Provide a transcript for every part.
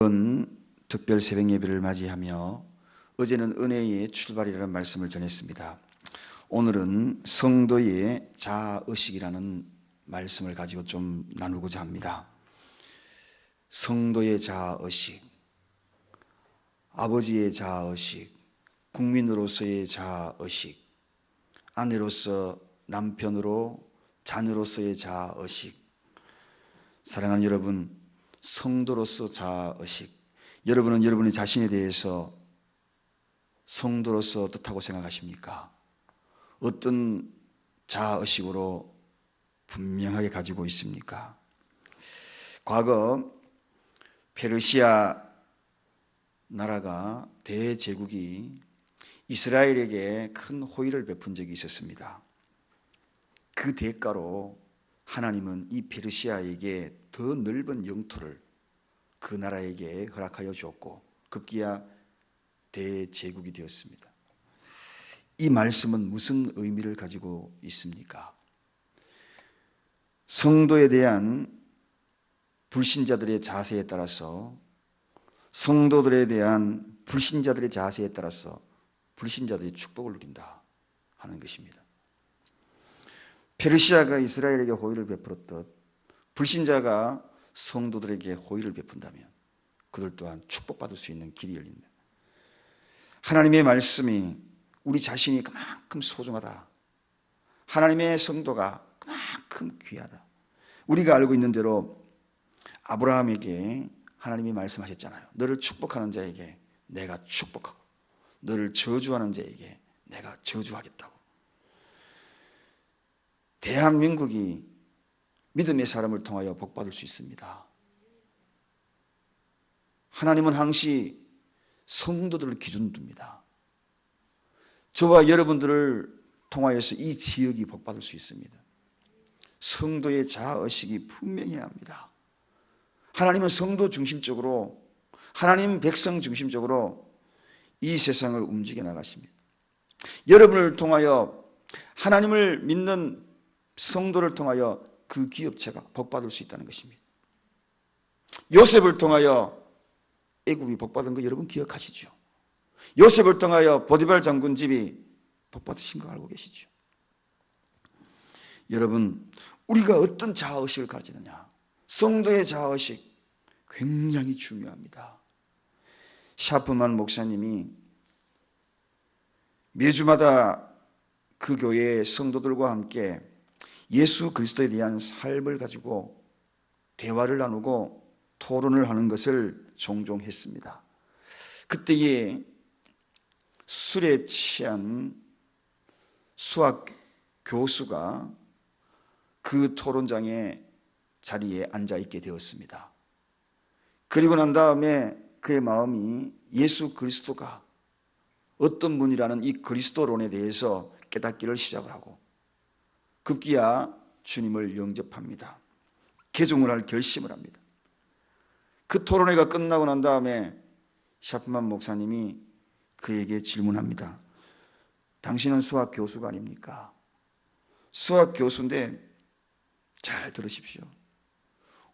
이번 특별 새벽 예배를 맞이하며 어제는 은혜의 출발이라는 말씀을 전했습니다. 오늘은 성도의 자아의식이라는 말씀을 가지고 좀 나누고자 합니다. 성도의 자아의식, 아버지의 자아의식, 국민으로서의 자아의식, 아내로서, 남편으로, 자녀로서의 자아의식, 사랑하는 여러분, 성도로서 자아의식, 여러분은 여러분의 자신에 대해서 성도로서 어떻다고 생각하십니까? 어떤 자아의식으로 분명하게 가지고 있습니까? 과거 페르시아 나라가 대제국이 이스라엘에게 큰 호의를 베푼 적이 있었습니다. 그 대가로 하나님은 이 페르시아에게 더 넓은 영토를 그 나라에게 허락하여 주었고 급기야 대제국이 되었습니다. 이 말씀은 무슨 의미를 가지고 있습니까? 성도에 대한 불신자들의 자세에 따라서, 성도들에 대한 불신자들의 자세에 따라서 불신자들이 축복을 누린다 하는 것입니다. 페르시아가 이스라엘에게 호의를 베풀었듯 불신자가 성도들에게 호의를 베푼다면 그들 또한 축복받을 수 있는 길이 열립니다. 하나님의 말씀이 우리 자신이 그만큼 소중하다, 하나님의 성도가 그만큼 귀하다. 우리가 알고 있는 대로 아브라함에게 하나님이 말씀하셨잖아요. 너를 축복하는 자에게 내가 축복하고 너를 저주하는 자에게 내가 저주하겠다고. 대한민국이 믿음의 사람을 통하여 복받을 수 있습니다. 하나님은 항시 성도들을 기준 둡니다. 저와 여러분들을 통하여서 이 지역이 복받을 수 있습니다. 성도의 자아의식이 분명해야 합니다. 하나님은 성도 중심적으로, 하나님 백성 중심적으로 이 세상을 움직여 나가십니다. 여러분을 통하여, 하나님을 믿는 성도를 통하여 그 기업체가 복받을 수 있다는 것입니다. 요셉을 통하여 애굽이 복받은 거 여러분 기억하시죠? 요셉을 통하여 보디발 장군 집이 복받으신 거 알고 계시죠? 여러분, 우리가 어떤 자아의식을 가지느냐, 성도의 자아의식 굉장히 중요합니다. 샤프만 목사님이 매주마다 그 교회의 성도들과 함께 예수 그리스도에 대한 삶을 가지고 대화를 나누고 토론을 하는 것을 종종 했습니다. 그때에 술에 취한 수학 교수가 그 토론장의 자리에 앉아 있게 되었습니다. 그리고 난 다음에 그의 마음이 예수 그리스도가 어떤 분이라는 이 그리스도론에 대해서 깨닫기를 시작을 하고 급기야 주님을 영접합니다. 개종을 할 결심을 합니다. 그 토론회가 끝나고 난 다음에 샤프만 목사님이 그에게 질문합니다. 당신은 수학 교수가 아닙니까? 수학 교수인데 잘 들으십시오.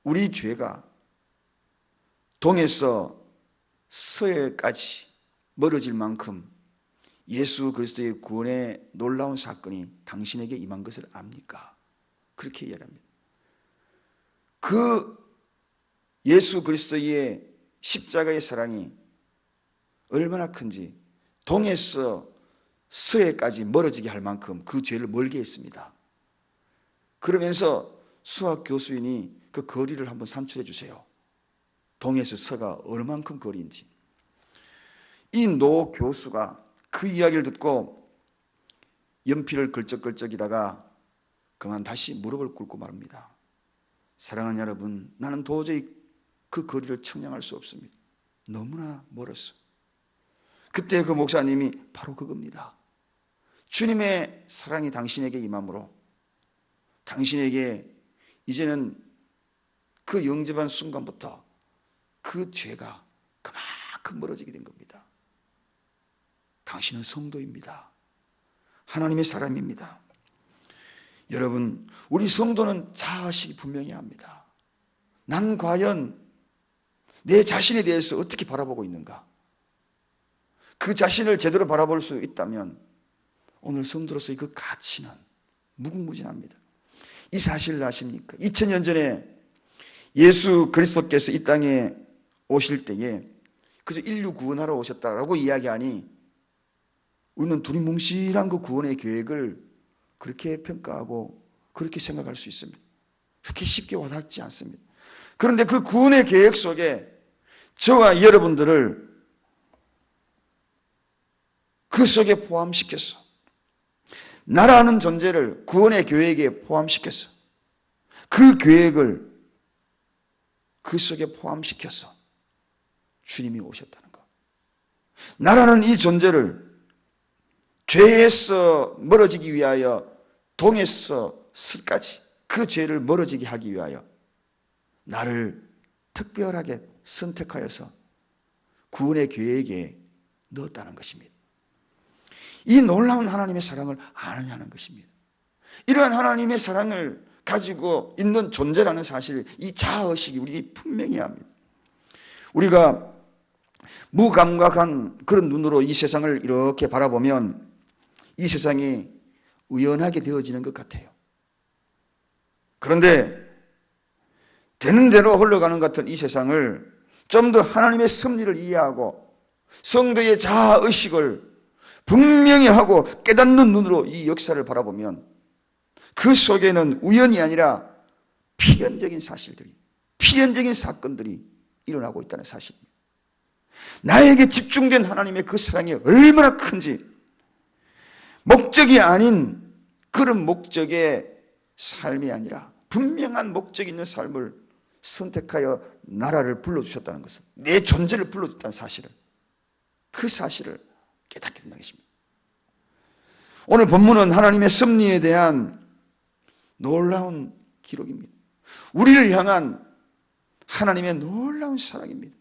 우리 죄가 동에서 서해까지 멀어질 만큼 예수 그리스도의 구원의 놀라운 사건이 당신에게 임한 것을 압니까? 그렇게 이야기합니다. 그 예수 그리스도의 십자가의 사랑이 얼마나 큰지 동에서 서해까지 멀어지게 할 만큼 그 죄를 멀게 했습니다. 그러면서 수학 교수인이 그 거리를 한번 산출해 주세요. 동에서 서가 얼마만큼 거리인지. 이 노 교수가 그 이야기를 듣고 연필을 걸쩍걸쩍이다가 그만 다시 무릎을 꿇고 말합니다. 사랑하는 여러분, 나는 도저히 그 거리를 측량할 수 없습니다. 너무나 멀었어. 그때 그 목사님이 바로 그겁니다. 주님의 사랑이 당신에게 임함으로 당신에게 이제는 그 영접한 순간부터 그 죄가 그만큼 멀어지게 된 겁니다. 당신은 성도입니다. 하나님의 사람입니다. 여러분, 우리 성도는 자아의식이 분명해야 합니다. 난 과연 내 자신에 대해서 어떻게 바라보고 있는가? 그 자신을 제대로 바라볼 수 있다면 오늘 성도로서의 그 가치는 무궁무진합니다. 이 사실을 아십니까? 2000년 전에 예수 그리스도께서 이 땅에 오실 때에 그래서 인류 구원하러 오셨다라고 이야기하니 우리는 두리뭉실한 그 구원의 계획을 그렇게 평가하고 그렇게 생각할 수 있습니다. 그렇게 쉽게 와닿지 않습니다. 그런데 그 구원의 계획 속에 저와 여러분들을 그 속에 포함시켰어. 나라는 존재를 구원의 계획에 포함시켰어. 그 계획을 그 속에 포함시켜서 주님이 오셨다는 것. 나라는 이 존재를 죄에서 멀어지기 위하여 동에서 스까지 그 죄를 멀어지게 하기 위하여 나를 특별하게 선택하여서 구원의 계획에 넣었다는 것입니다. 이 놀라운 하나님의 사랑을 아느냐는 것입니다. 이러한 하나님의 사랑을 가지고 있는 존재라는 사실, 이 자아의식이 우리에게 분명히 합니다. 우리가 무감각한 그런 눈으로 이 세상을 이렇게 바라보면 이 세상이 우연하게 되어지는 것 같아요. 그런데 되는 대로 흘러가는 것 같은 이 세상을 좀 더 하나님의 섭리를 이해하고 성도의 자아의식을 분명히 하고 깨닫는 눈으로 이 역사를 바라보면 그 속에는 우연이 아니라 필연적인 사실들이, 필연적인 사건들이 일어나고 있다는 사실입니다. 나에게 집중된 하나님의 그 사랑이 얼마나 큰지, 목적이 아닌 그런 목적의 삶이 아니라 분명한 목적이 있는 삶을 선택하여 나라를 불러주셨다는 것은, 내 존재를 불러줬다는 사실을, 그 사실을 깨닫게 된다는 것입니다. 오늘 본문은 하나님의 섭리에 대한 놀라운 기록입니다. 우리를 향한 하나님의 놀라운 사랑입니다.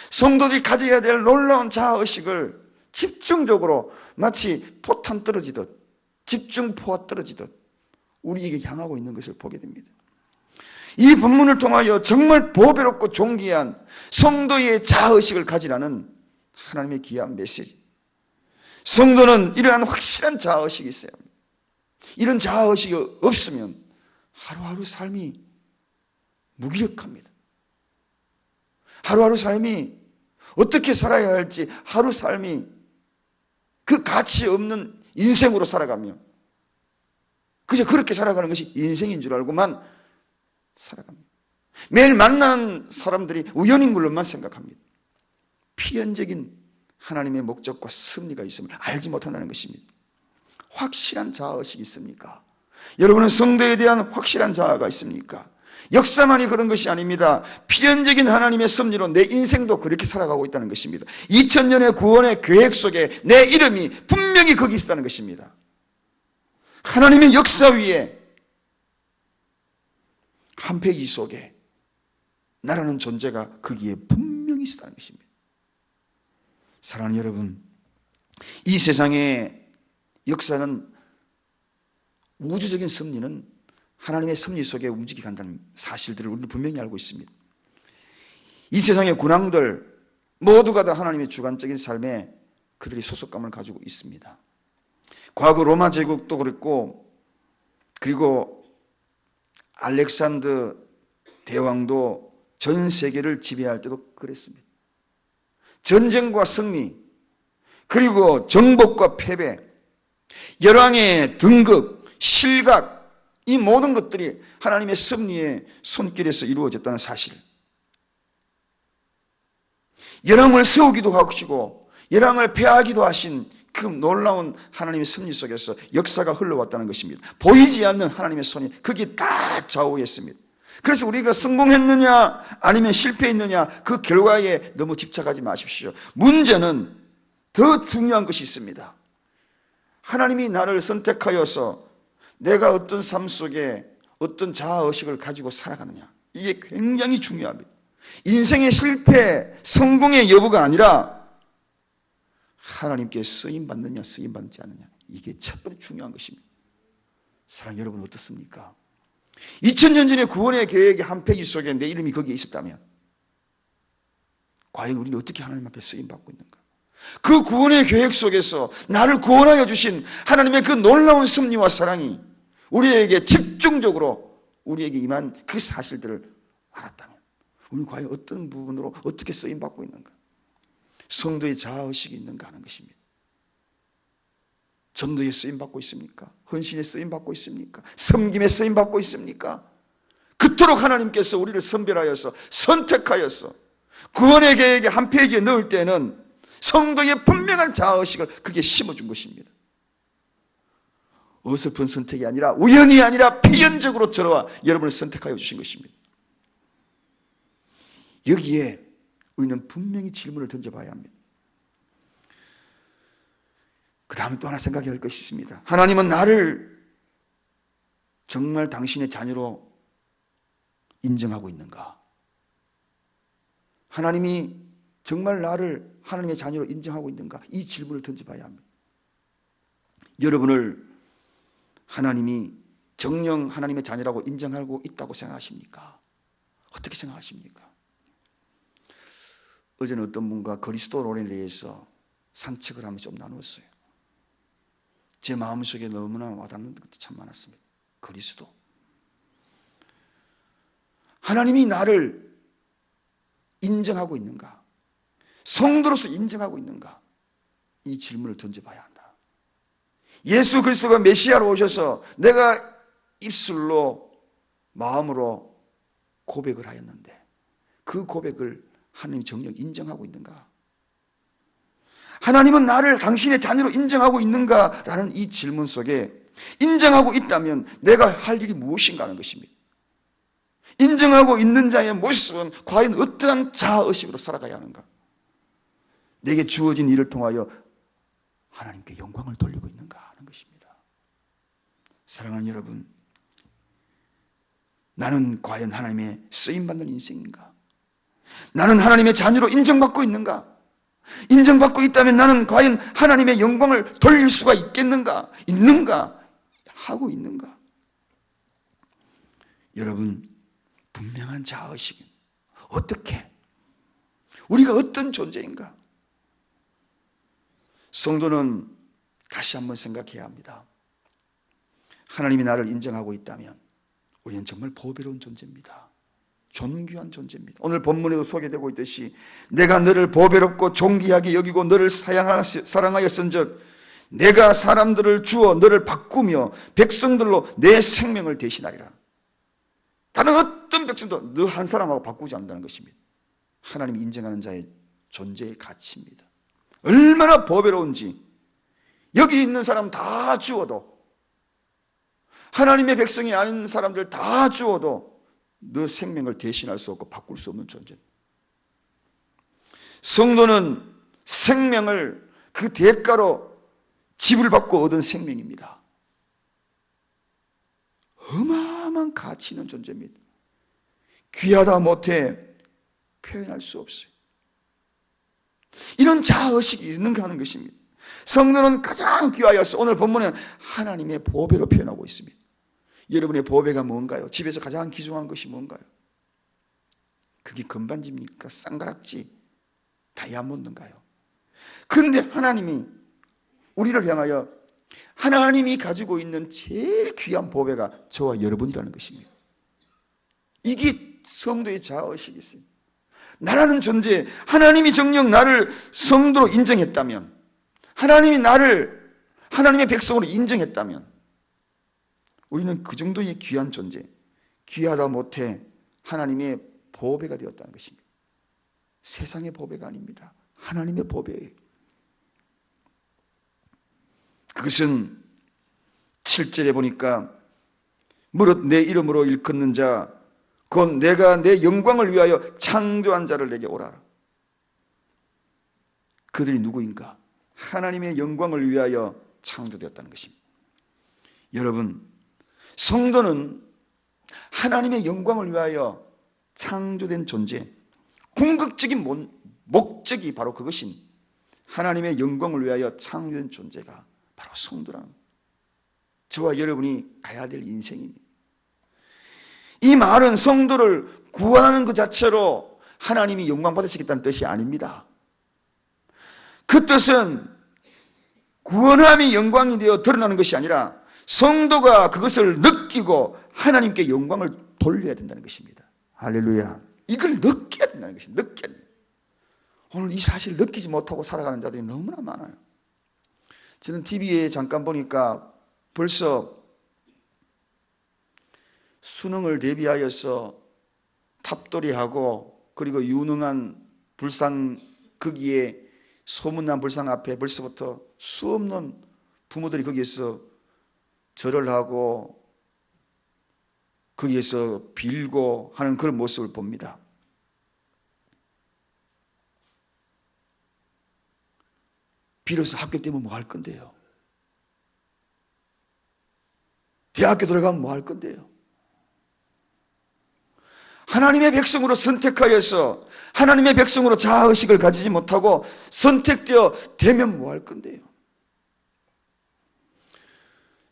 성도들이 가져야 될 놀라운 자아의식을 집중적으로 마치 포탄 떨어지듯, 집중포가 떨어지듯 우리에게 향하고 있는 것을 보게 됩니다. 이 본문을 통하여 정말 보배롭고 존귀한 성도의 자아의식을 가지라는 하나님의 귀한 메시지. 성도는 이러한 확실한 자아의식이 있어야 합니다. 이런 자아의식이 없으면 하루하루 삶이 무기력합니다. 하루하루 삶이 어떻게 살아야 할지, 하루 삶이 그 가치 없는 인생으로 살아가며 그저 그렇게 살아가는 것이 인생인 줄 알고만 살아갑니다. 매일 만나는 사람들이 우연인 걸로만 생각합니다. 필연적인 하나님의 목적과 섭리가 있음을 알지 못한다는 것입니다. 확실한 자아의식이 있습니까? 여러분은 성도에 대한 확실한 자아가 있습니까? 역사만이 그런 것이 아닙니다. 필연적인 하나님의 섭리로 내 인생도 그렇게 살아가고 있다는 것입니다. 2000년의 구원의 계획 속에 내 이름이 분명히 거기 있다는 것입니다. 하나님의 역사 위에 한 페이지 속에 나라는 존재가 거기에 분명히 있다는 것입니다. 사랑하는 여러분, 이 세상의 역사는, 우주적인 섭리는 하나님의 섭리 속에 움직이게 한다는 사실들을 우리는 분명히 알고 있습니다. 이 세상의 군왕들 모두가 다 하나님의 주관적인 삶에 그들이 소속감을 가지고 있습니다. 과거 로마 제국도 그랬고, 그리고 알렉산더 대왕도 전 세계를 지배할 때도 그랬습니다. 전쟁과 승리, 그리고 정복과 패배, 열왕의 등극, 실각, 이 모든 것들이 하나님의 섭리의 손길에서 이루어졌다는 사실. 열왕을 세우기도 하시고 열왕을 패하기도 하신 그 놀라운 하나님의 섭리 속에서 역사가 흘러왔다는 것입니다. 보이지 않는 하나님의 손이 거기에 다 좌우했습니다. 그래서 우리가 성공했느냐 아니면 실패했느냐 그 결과에 너무 집착하지 마십시오. 문제는 더 중요한 것이 있습니다. 하나님이 나를 선택하여서 내가 어떤 삶 속에 어떤 자아의식을 가지고 살아가느냐, 이게 굉장히 중요합니다. 인생의 실패, 성공의 여부가 아니라 하나님께 쓰임받느냐 쓰임받지 않느냐, 이게 첫 번째 중요한 것입니다. 사랑하는 여러분, 어떻습니까? 2000년 전에 구원의 계획의 한 페이지 속에 내 이름이 거기에 있었다면, 과연 우리는 어떻게 하나님 앞에 쓰임받고 있는가? 그 구원의 계획 속에서 나를 구원하여 주신 하나님의 그 놀라운 섭리와 사랑이 우리에게 집중적으로 우리에게 임한 그 사실들을 알았다면 우리는 과연 어떤 부분으로 어떻게 쓰임받고 있는가? 성도의 자아의식이 있는가 하는 것입니다. 전도에 쓰임받고 있습니까? 헌신에 쓰임받고 있습니까? 섬김에 쓰임받고 있습니까? 그토록 하나님께서 우리를 선별하여서 선택하여서 구원의 계획에 한 페이지에 넣을 때는 성도의 분명한 자아의식을 그게 심어준 것입니다. 어설픈 선택이 아니라 우연이 아니라 필연적으로 저와 여러분을 선택하여 주신 것입니다. 여기에 우리는 분명히 질문을 던져봐야 합니다. 그 다음에 또 하나 생각해야 할 것이 있습니다. 하나님은 나를 정말 당신의 자녀로 인정하고 있는가? 하나님이 정말 나를 하나님의 자녀로 인정하고 있는가? 이 질문을 던져봐야 합니다. 여러분을 하나님이 정녕 하나님의 자녀라고 인정하고 있다고 생각하십니까? 어떻게 생각하십니까? 어제는 어떤 분과 그리스도론에 대해서 산책을 하면서 좀 나누었어요. 제 마음속에 너무나 와닿는 것도 참 많았습니다. 그리스도. 하나님이 나를 인정하고 있는가? 성도로서 인정하고 있는가? 이 질문을 던져봐야 한다. 예수 그리스도가 메시아로 오셔서 내가 입술로 마음으로 고백을 하였는데 그 고백을 하나님이 정녕 인정하고 있는가? 하나님은 나를 당신의 자녀로 인정하고 있는가라는 이 질문 속에 인정하고 있다면 내가 할 일이 무엇인가 하는 것입니다. 인정하고 있는 자의 모습은 과연 어떠한 자아의식으로 살아가야 하는가? 내게 주어진 일을 통하여 하나님께 영광을 돌리고 있는가 하는 것입니다. 사랑하는 여러분, 나는 과연 하나님의 쓰임받는 인생인가? 나는 하나님의 자녀로 인정받고 있는가? 인정받고 있다면 나는 과연 하나님의 영광을 돌릴 수가 있겠는가? 있는가? 하고 있는가? 여러분, 분명한 자아의식. 어떻게? 우리가 어떤 존재인가? 성도는 다시 한번 생각해야 합니다. 하나님이 나를 인정하고 있다면 우리는 정말 보배로운 존재입니다. 존귀한 존재입니다. 오늘 본문에도 소개되고 있듯이 내가 너를 보배롭고 존귀하게 여기고 너를 사랑하였은즉 내가 사람들을 주어 너를 바꾸며 백성들로 내 생명을 대신하리라. 다른 어떤 백성도 너 한 사람하고 바꾸지 않는다는 것입니다. 하나님이 인정하는 자의 존재의 가치입니다. 얼마나 보배로운지 여기 있는 사람 다 주어도 하나님의 백성이 아닌 사람들 다 주어도 너 생명을 대신할 수 없고 바꿀 수 없는 존재. 성도는 생명을 그 대가로 지불받고 얻은 생명입니다. 어마어마한 가치 있는 존재입니다. 귀하다 못해 표현할 수 없어요. 이런 자아의식이 있는가 하는 것입니다. 성도는 가장 귀하여서 오늘 본문에 하나님의 보배로 표현하고 있습니다. 여러분의 보배가 뭔가요? 집에서 가장 귀중한 것이 뭔가요? 그게 금반지입니까? 쌍가락지? 다이아몬드인가요? 그런데 하나님이 우리를 향하여 하나님이 가지고 있는 제일 귀한 보배가 저와 여러분이라는 것입니다. 이게 성도의 자아의식이 있어요. 나라는 존재, 하나님이 정녕 나를 성도로 인정했다면, 하나님이 나를 하나님의 백성으로 인정했다면 우리는 그 정도의 귀한 존재, 귀하다 못해 하나님의 보배가 되었다는 것입니다. 세상의 보배가 아닙니다. 하나님의 보배예요. 그것은 7절에 보니까 무릇 내 이름으로 일컫는 자 곧 내가 내 영광을 위하여 창조한 자를 내게 오라라. 그들이 누구인가? 하나님의 영광을 위하여 창조되었다는 것입니다. 여러분, 성도는 하나님의 영광을 위하여 창조된 존재, 궁극적인 목적이 바로 그것인 하나님의 영광을 위하여 창조된 존재가 바로 성도라는 저와 여러분이 가야 될 인생입니다. 이 말은 성도를 구원하는 그 자체로 하나님이 영광 받으시겠다는 뜻이 아닙니다. 그 뜻은 구원함이 영광이 되어 드러나는 것이 아니라 성도가 그것을 느끼고 하나님께 영광을 돌려야 된다는 것입니다. 할렐루야. 이걸 느껴야 된다는 것입니다. 느껴야 돼요. 오늘 이 사실을 느끼지 못하고 살아가는 자들이 너무나 많아요. 저는 TV에 잠깐 보니까 벌써 수능을 대비하여서 탑돌이하고 그리고 유능한 불상 거기에 소문난 불상 앞에 벌써부터 수없는 부모들이 거기에서 절을 하고 거기에서 빌고 하는 그런 모습을 봅니다. 빌어서 학교 때문에 뭐 할 건데요? 대학교 들어가면 뭐 할 건데요? 하나님의 백성으로 선택하여서 하나님의 백성으로 자아의식을 가지지 못하고 선택되어 되면 뭐 할 건데요?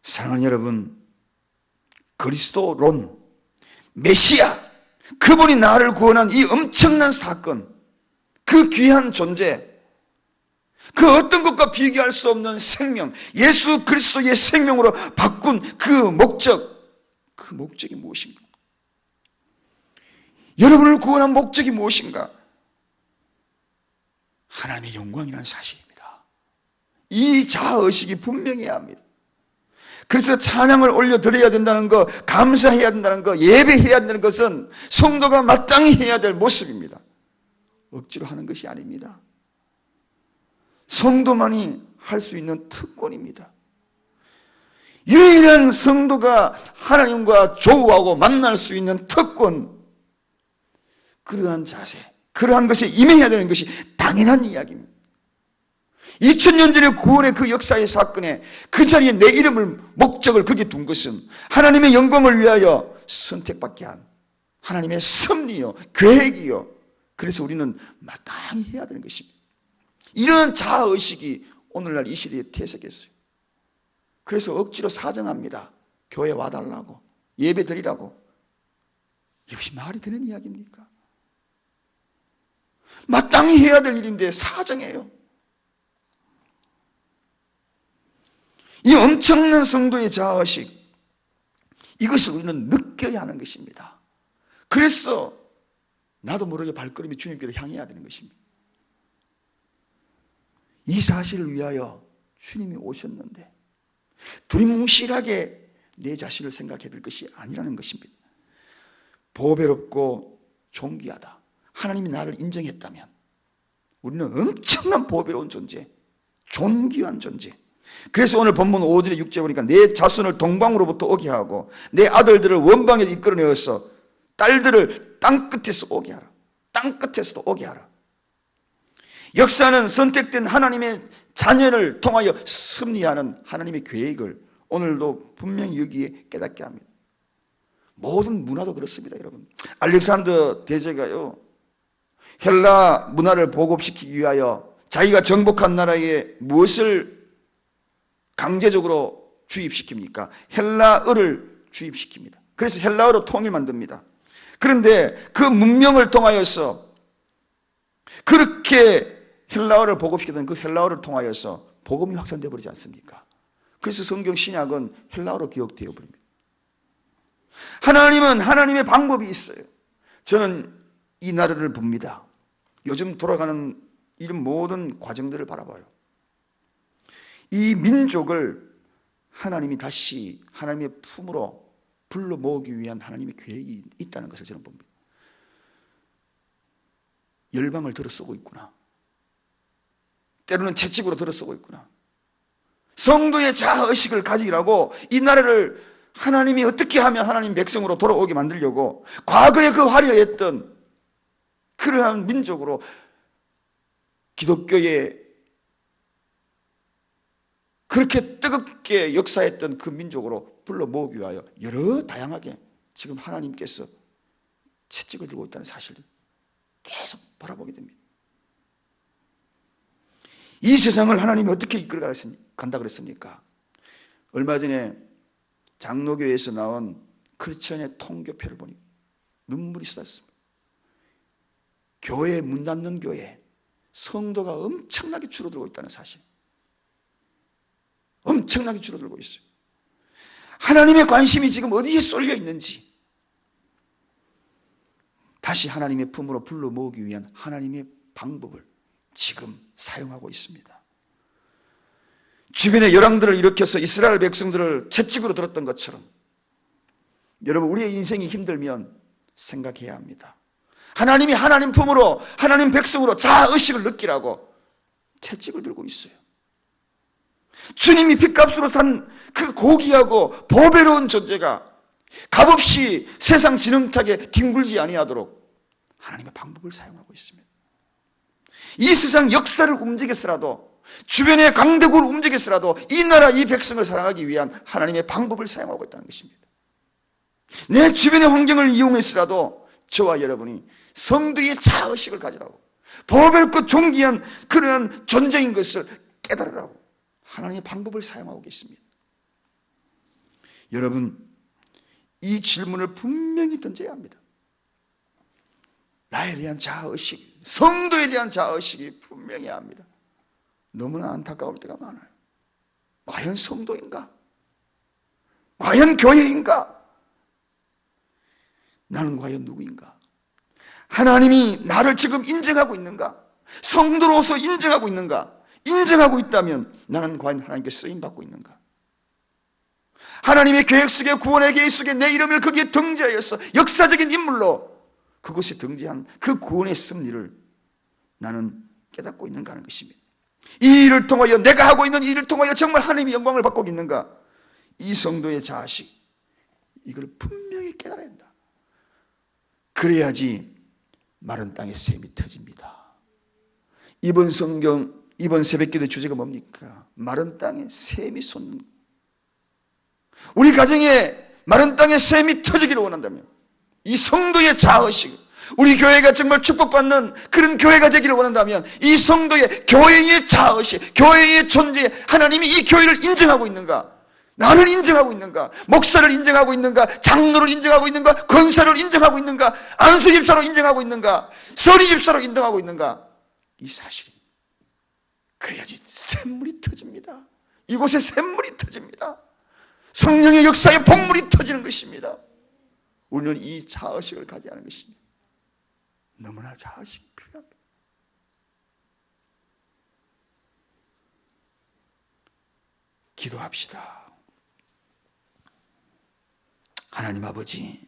사랑하는 여러분, 그리스도론, 메시아, 그분이 나를 구원한 이 엄청난 사건, 그 귀한 존재, 그 어떤 것과 비교할 수 없는 생명, 예수 그리스도의 생명으로 바꾼 그 목적이 무엇인가? 여러분을 구원한 목적이 무엇인가? 하나님의 영광이라는 사실입니다. 이 자아의식이 분명해야 합니다. 그래서 찬양을 올려드려야 된다는 것, 감사해야 된다는 것, 예배해야 된다는 것은 성도가 마땅히 해야 될 모습입니다. 억지로 하는 것이 아닙니다. 성도만이 할 수 있는 특권입니다. 유일한 성도가 하나님과 조우하고 만날 수 있는 특권, 그러한 자세, 그러한 것에 임해야 되는 것이 당연한 이야기입니다. 2000년 전의 구원의 그 역사의 사건에 그 자리에 내 이름을, 목적을 거기에 둔 것은 하나님의 영광을 위하여 선택받게 한 하나님의 섭리요, 계획이요. 그래서 우리는 마땅히 해야 되는 것입니다. 이런 자아의식이 오늘날 이 시대에 퇴색했어요. 그래서 억지로 사정합니다. 교회 와달라고, 예배 드리라고. 이것이 말이 되는 이야기입니까? 마땅히 해야 될 일인데 사정해요. 이 엄청난 성도의 자아의식, 이것을 우리는 느껴야 하는 것입니다. 그래서 나도 모르게 발걸음이 주님께로 향해야 되는 것입니다. 이 사실을 위하여 주님이 오셨는데 두리뭉실하게 내 자신을 생각해 볼 것이 아니라는 것입니다. 보배롭고 존귀하다. 하나님이 나를 인정했다면 우리는 엄청난 보배로운 존재, 존귀한 존재. 그래서 오늘 본문 5절에 6절에 보니까 내 자손을 동방으로부터 오게 하고 내 아들들을 원방에서 이끌어내어서 딸들을 땅끝에서 오게 하라. 땅끝에서도 오게 하라. 역사는 선택된 하나님의 자녀를 통하여 승리하는 하나님의 계획을 오늘도 분명히 여기에 깨닫게 합니다. 모든 문화도 그렇습니다, 여러분. 알렉산더 대제가요, 헬라 문화를 보급시키기 위하여 자기가 정복한 나라에 무엇을 강제적으로 주입시킵니까? 헬라어를 주입시킵니다. 그래서 헬라어로 통일 만듭니다. 그런데 그 문명을 통하여서 그렇게 헬라어를 보급시키던 그 헬라어를 통하여서 복음이 확산되어 버리지 않습니까? 그래서 성경 신약은 헬라어로 기억되어 버립니다. 하나님은 하나님의 방법이 있어요. 저는 이 나라를 봅니다. 요즘 돌아가는 이런 모든 과정들을 바라봐요. 이 민족을 하나님이 다시 하나님의 품으로 불러 모으기 위한 하나님의 계획이 있다는 것을 저는 봅니다. 열방을 들어쓰고 있구나. 때로는 채찍으로 들어쓰고 있구나. 성도의 자아의식을 가지라고 이 나라를 하나님이 어떻게 하면 하나님 백성으로 돌아오게 만들려고 과거에 그 화려했던 그러한 민족으로 기독교의 그렇게 뜨겁게 역사했던 그 민족으로 불러 모으기 위하여 여러 다양하게 지금 하나님께서 채찍을 들고 있다는 사실을 계속 바라보게 됩니다. 이 세상을 하나님이 어떻게 이끌어 간다 그랬습니까? 얼마 전에 장로교에서 나온 크리스천의 통교표를 보니 눈물이 쏟았습니다. 교회 문 닫는 교회, 성도가 엄청나게 줄어들고 있다는 사실. 엄청나게 줄어들고 있어요. 하나님의 관심이 지금 어디에 쏠려 있는지 다시 하나님의 품으로 불러 모으기 위한 하나님의 방법을 지금 사용하고 있습니다. 주변에 열왕들을 일으켜서 이스라엘 백성들을 채찍으로 들었던 것처럼 여러분, 우리의 인생이 힘들면 생각해야 합니다. 하나님이 하나님 품으로, 하나님 백성으로 자아의식을 느끼라고 채찍을 들고 있어요. 주님이 핏값으로 산 그 고귀하고 보배로운 존재가 값없이 세상 지능탁에 뒹굴지 아니하도록 하나님의 방법을 사용하고 있습니다. 이 세상 역사를 움직였으라도, 주변의 강대국을 움직였으라도 이 나라, 이 백성을 사랑하기 위한 하나님의 방법을 사용하고 있다는 것입니다. 내 주변의 환경을 이용했으라도 저와 여러분이 성도의 자아의식을 가지라고, 보배롭고 존귀한 그러한 존재인 것을 깨달으라고 하나님의 방법을 사용하고 계십니다. 여러분, 이 질문을 분명히 던져야 합니다. 나에 대한 자아의식, 성도에 대한 자아의식이 분명해야 합니다. 너무나 안타까울 때가 많아요. 과연 성도인가? 과연 교회인가? 나는 과연 누구인가? 하나님이 나를 지금 인정하고 있는가? 성도로서 인정하고 있는가? 인정하고 있다면 나는 과연 하나님께 쓰임받고 있는가? 하나님의 계획 속에, 구원의 계획 속에 내 이름을 거기에 등재하여서 역사적인 인물로 그곳에 등재한 그 구원의 승리를 나는 깨닫고 있는가 하는 것입니다. 이 일을 통하여, 내가 하고 있는 이 일을 통하여 정말 하나님의 영광을 받고 있는가? 이 성도의 자아식, 이걸 분명히 깨달아야 한다. 그래야지 마른 땅에 샘이 터집니다. 이번 성경, 이번 새벽기도의 주제가 뭡니까? 마른 땅에 샘이 솟는. 우리 가정에 마른 땅에 샘이 터지기를 원한다면 이 성도의 자아의식, 우리 교회가 정말 축복받는 그런 교회가 되기를 원한다면 이 성도의 교회의 자아의식, 교회의 존재, 하나님이 이 교회를 인정하고 있는가? 나를 인정하고 있는가? 목사를 인정하고 있는가? 장로를 인정하고 있는가? 권사를 인정하고 있는가? 안수 집사로 인정하고 있는가? 서리 집사로 인정하고 있는가? 이 사실이, 그래야지 샘물이 터집니다. 이곳에 샘물이 터집니다. 성령의 역사에 복물이 터지는 것입니다. 우리는 이 자아의식을 가져야 하는 것입니다. 너무나 자아의식이 필요합니다. 기도합시다. 하나님 아버지,